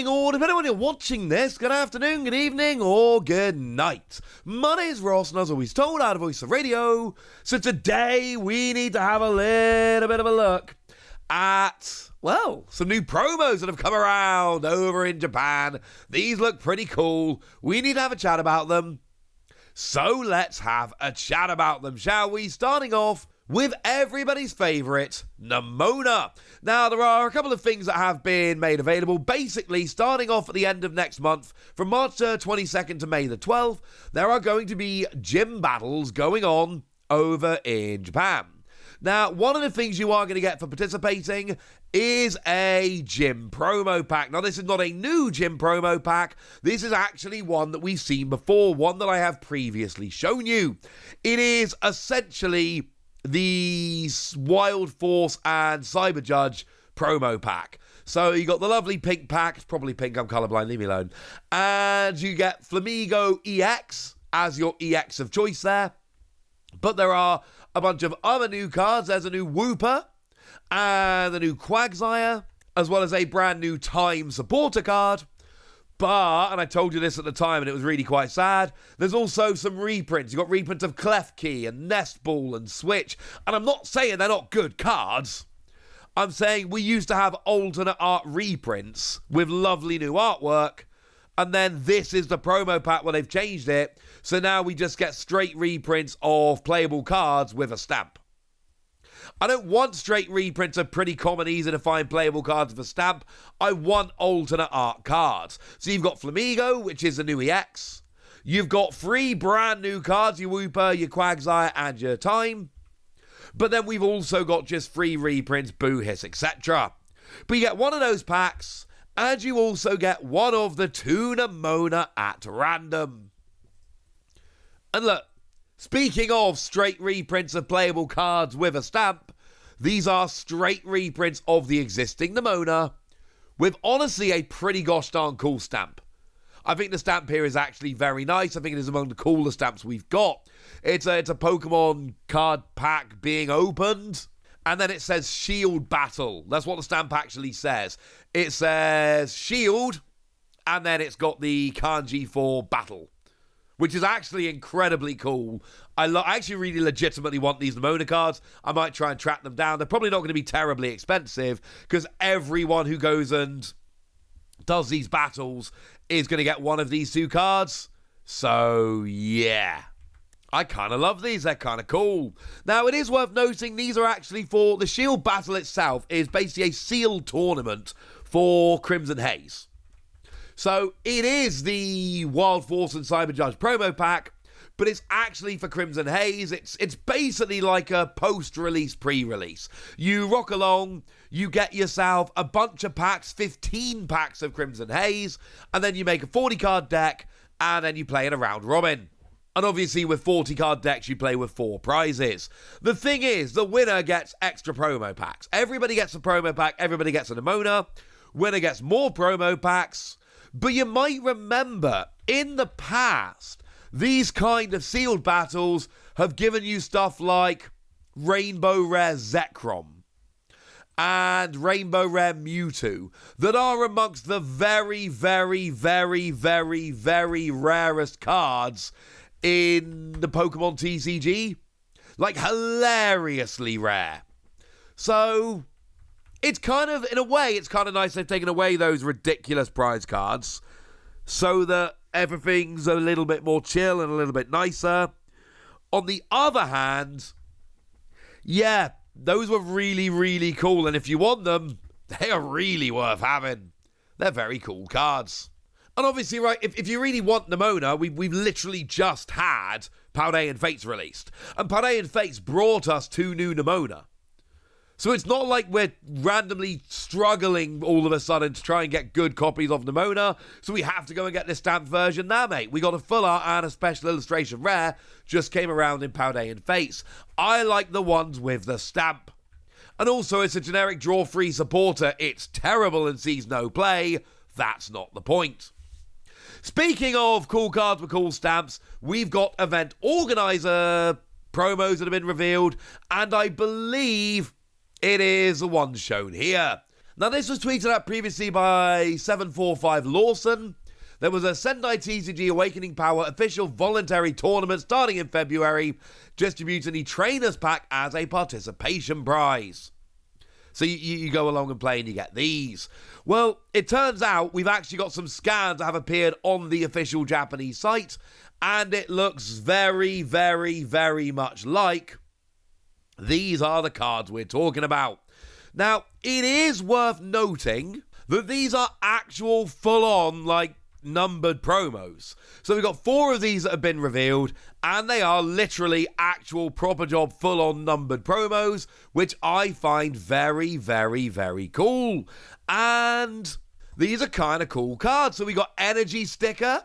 morning, or depending on when you're watching this, good afternoon, good evening, or good night. My name's Ross, and as always told, out of Voice of Radio. So today we need to have a little bit of a look at, well, some new promos that have come around over in Japan. These look pretty cool. We need to have a chat about them. So let's have a chat about them, shall we? Starting off with everybody's favourite, Nemona. Now, there are a couple of things that have been made available. Basically, starting off at the end of next month, from March 22nd to May the 12th, there are going to be gym battles going on over in Japan. Now, one of the things you are going to get for participating is a gym promo pack. Now, this is not a new gym promo pack. This is actually one that we've seen before, one that I have previously shown you. It is essentially the Wild Force and Cyber Judge promo pack. So you got the lovely pink pack. It's probably pink, I'm colorblind, leave me alone. And you get Flamigo EX as your EX of choice there. But there are a bunch of other new cards. There's a new Wooper and a new Quagsire, as well as a brand new Time supporter card. But, and I told you this at the time and it was really quite sad, there's also some reprints. You've got reprints of Klefki and Nest Ball and Switch. And I'm not saying they're not good cards. I'm saying we used to have alternate art reprints with lovely new artwork. And then this is the promo pack where they've changed it. So now we just get straight reprints of playable cards with a stamp. I don't want straight reprints of pretty common, easy to find playable cards with a stamp. I want alternate art cards. So you've got Flamigo, which is a new EX. You've got 3 brand new cards, your Wooper, your Quagsire, and your Time. But then we've also got just 3 reprints, Boo, Hiss, etc. But you get one of those packs, and you also get one of the 2 Nemona at random. And look, speaking of straight reprints of playable cards with a stamp, these are straight reprints of the existing Nemona with honestly a pretty gosh darn cool stamp. I think the stamp here is actually very nice. I think it is among the cooler stamps we've got. It's a Pokemon card pack being opened, and then it says Shield Battle. That's what the stamp actually says. It says Shield, and then it's got the kanji for battle, which is actually incredibly cool. I actually really legitimately want these Nemona cards. I might try and track them down. They're probably not going to be terribly expensive because everyone who goes and does these battles is going to get one of these 2 cards. So, yeah. I kind of love these. They're kind of cool. Now, it is worth noting these are actually for the Shield Battle itself is basically a sealed tournament for Crimson Haze. So it is the Wild Force and Cyber Judge promo pack, but it's actually for Crimson Haze. It's basically like a post-release, pre-release. You rock along, you get yourself a bunch of packs, 15 packs of Crimson Haze, and then you make a 40-card deck, and then you play in a round robin. And obviously with 40-card decks, you play with 4 prizes. The thing is, the winner gets extra promo packs. Everybody gets a promo pack, everybody gets a Nemona. Winner gets more promo packs. But you might remember, in the past, these kind of sealed battles have given you stuff like Rainbow Rare Zekrom and Rainbow Rare Mewtwo that are amongst the very, very, very, very, very rarest cards in the Pokemon TCG. Like, hilariously rare. So it's kind of, in a way, it's kind of nice they've taken away those ridiculous prize cards so that everything's a little bit more chill and a little bit nicer. On the other hand, yeah, those were really, really cool. And if you want them, they are really worth having. They're very cool cards. And obviously, right, if you really want Nemona, we've literally just had Paldean Fates released. And Paldean Fates brought us 2 new Nemona. So it's not like we're randomly struggling all of a sudden to try and get good copies of Nemona, so we have to go and get this stamped version. Nah, mate, we got a full art and a special illustration rare, just came around in Paldean Fates. I like the ones with the stamp. And also, it's a generic draw-free supporter. It's terrible and sees no play. That's not the point. Speaking of cool cards with cool stamps, we've got event organizer promos that have been revealed, and I believe it is the one shown here. Now, this was tweeted out previously by 745 Lawson. There was a Sendai TCG Awakening Power official voluntary tournament starting in February, distributing the Trainers Pack as a participation prize. So you go along and play and you get these. Well, it turns out we've actually got some scans that have appeared on the official Japanese site, and it looks very, very, very much like these are the cards we're talking about. Now, it is worth noting that these are actual full-on, numbered promos. So we've got 4 of these that have been revealed, and they are literally actual proper job full-on numbered promos, which I find very, very, very cool. And these are kind of cool cards. So we got Energy Sticker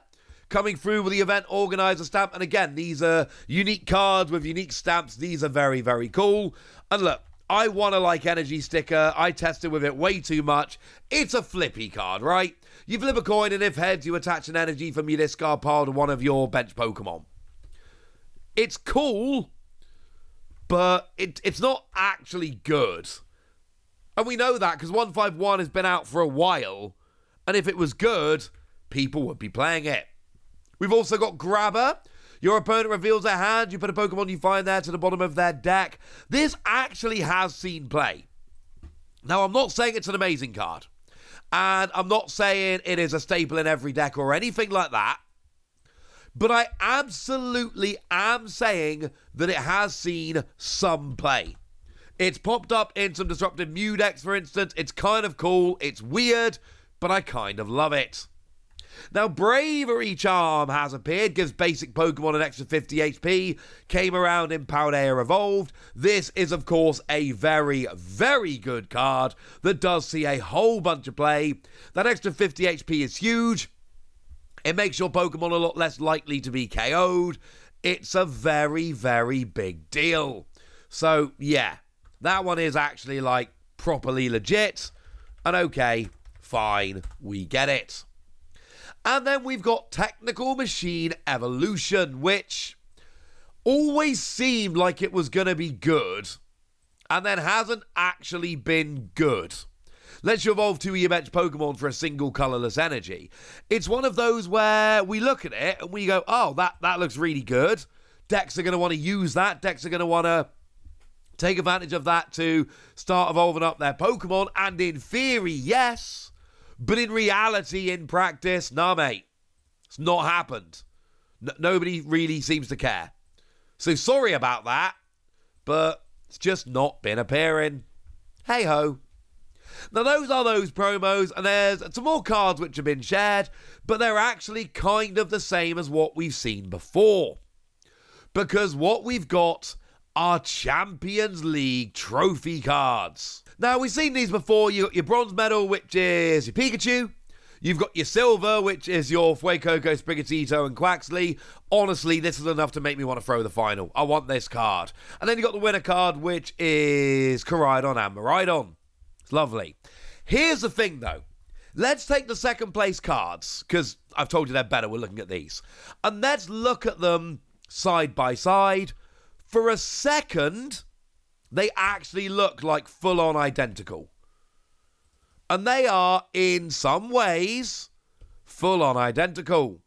coming through with the event organizer stamp, and again, these are unique cards with unique stamps. These are very, very cool. And look, I want to like Energy Sticker. I tested with it way too much. It's a flippy card, right? You flip a coin, and if heads, you attach an energy from your discard pile to one of your bench Pokemon. It's cool, but it's not actually good. And we know that because 151 has been out for a while, and if it was good, people would be playing it. We've also got Grabber. Your opponent reveals their hand. You put a Pokemon you find there to the bottom of their deck. This actually has seen play. Now, I'm not saying it's an amazing card. And I'm not saying it is a staple in every deck or anything like that. But I absolutely am saying that it has seen some play. It's popped up in some Disruptive Mew decks, for instance. It's kind of cool. It's weird, but I kind of love it. Now, Bravery Charm has appeared, gives basic Pokemon an extra 50 HP, came around in Paldea Evolved. This is, of course, a very, very good card that does see a whole bunch of play. That extra 50 HP is huge. It makes your Pokemon a lot less likely to be KO'd. It's a very, very big deal. So, yeah, that one is actually, properly legit. And okay, fine, we get it. And then we've got Technical Machine Evolution, which always seemed like it was going to be good, and then hasn't actually been good. Lets you evolve 2 of your bench Pokemon for a single colourless energy. It's one of those where we look at it and we go, oh, that looks really good. Decks are going to want to use that. Decks are going to want to take advantage of that to start evolving up their Pokemon, and in theory, yes. But in reality, in practice, nah, mate. It's not happened. Nobody really seems to care. So sorry about that, but it's just not been appearing. Hey-ho. Now, those are those promos, and there's some more cards which have been shared, but they're actually kind of the same as what we've seen before. Because what we've got are Champions League trophy cards. Now, we've seen these before. You've got your bronze medal, which is your Pikachu. You've got your silver, which is your Fuecoco, Sprigatito, and Quaxley. Honestly, this is enough to make me want to throw the final. I want this card. And then you've got the winner card, which is Koraidon and Miraidon. It's lovely. Here's the thing, though. Let's take the second place cards, because I've told you they're better. We're looking at these. And let's look at them side by side. For a second, they actually look like full-on identical. And they are, in some ways, full-on identical.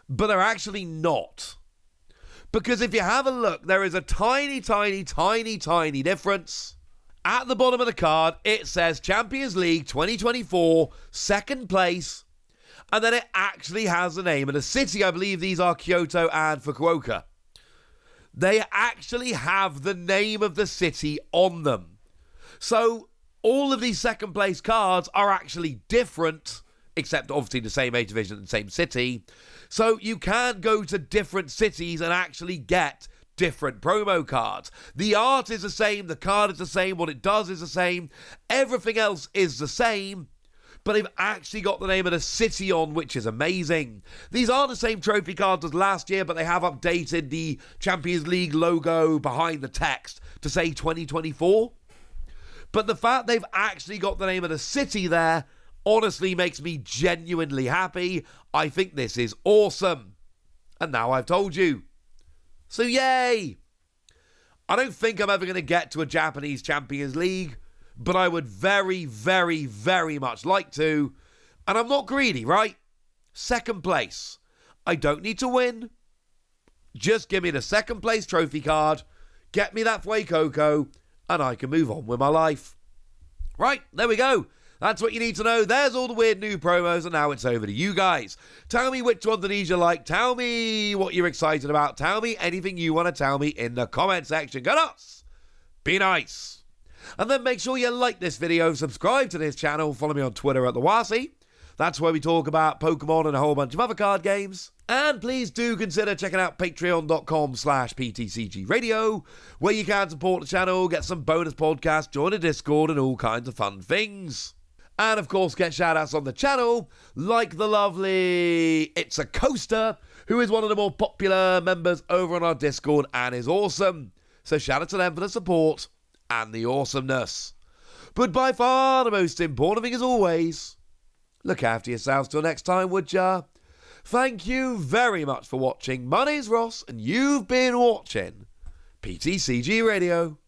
But they're actually not. Because if you have a look, there is a tiny, tiny, tiny, tiny difference. At the bottom of the card, it says Champions League 2024, second place. And then it actually has the name of the city. I believe these are Kyoto and Fukuoka. They actually have the name of the city on them. So all of these second place cards are actually different, except obviously the same age division and the same city. So you can go to different cities and actually get different promo cards. The art is the same, the card is the same, what it does is the same, everything else is the same. But they've actually got the name of the city on, which is amazing. These aren't the same trophy cards as last year, but they have updated the Champions League logo behind the text to say 2024. But the fact they've actually got the name of the city there honestly makes me genuinely happy. I think this is awesome. And now I've told you. So yay! I don't think I'm ever going to get to a Japanese Champions League. but I would very, very, very much like to. And I'm not greedy, right? Second place. I don't need to win. Just give me the second place trophy card, get me that Fuecoco, and I can move on with my life. Right, there we go. That's what you need to know. There's all the weird new promos, and now it's over to you guys. Tell me which one of these you like. Tell me what you're excited about. Tell me anything you want to tell me in the comment section. Go nuts. Be nice. And then make sure you like this video, subscribe to this channel, follow me on Twitter at TheWasi. That's where we talk about Pokemon and a whole bunch of other card games. And please do consider checking out patreon.com/PTCG Radio, where you can support the channel, get some bonus podcasts, join a Discord, and all kinds of fun things. And of course, get shout-outs on the channel, like the lovely It's a Coaster, who is one of the more popular members over on our Discord and is awesome. So shout out to them for the support and the awesomeness. But by far the most important thing as always, look after yourselves till next time, would ya? Thank you very much for watching. My name's Ross, and you've been watching PTCG Radio.